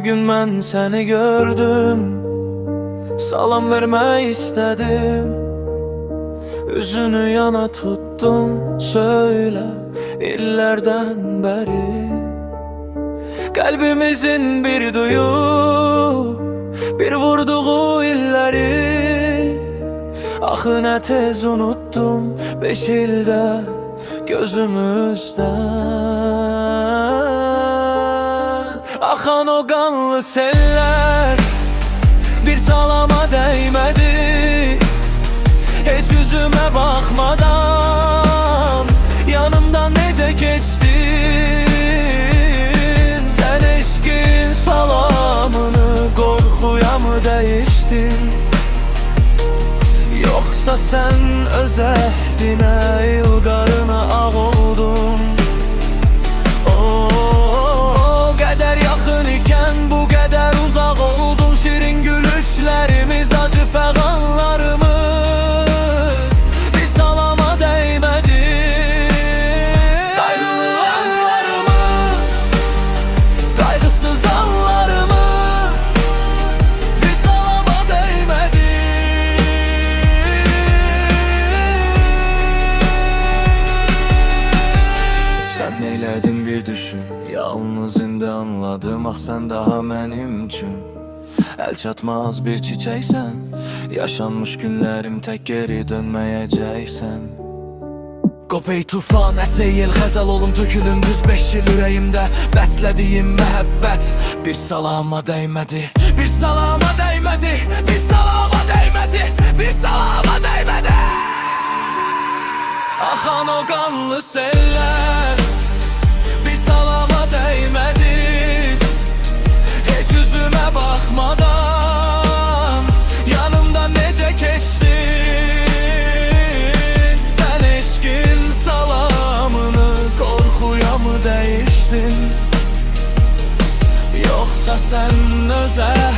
Bugün ben seni gördüm, salam vermek istedim. Yüzünü yana tuttum, söyle illerden beri. Kalbimizin bir duyu, bir vurduğu illeri. Ahı ne tez unuttum 5 ilde gözümüzden. Akan o kanlı seller bir salama değmedi. Hiç yüzüme bakmadan yanımdan nece geçtin. Sen eşkin salamını korkuya mı değiştin? Yoksa sen öz ehdine, ilgarına ağ oldun? O kadar yakın iken bu kadar uzak oldun. Şirin gülüşlerimiz, acı feganlarımız bir salama değmedi. Kaygılı anlarımız, kaygısız anlarımız bir salama değmedi. Sen neyledin bir düşün, yalnız indi anladım. Ah sen daha benim için el çatmaz bir çiçeksen. Yaşanmış günlerim tek geri dönmeyeceksen. Qopey tufan, əseyil xəzəl olum tökülüm düz 5 il ürəyimdə. Bəslədiyim məhəbbət bir salama dəymədi. Bir salama dəymədi, bir salama dəymədi, bir salama dəymədi. Axan o qanlı sellər bir salama dəymədi. Heç yüzümə baxmadan yanımdan necə keçdin. Sən eşkin salamını korkuya mı değiştin? Yoksa sen özel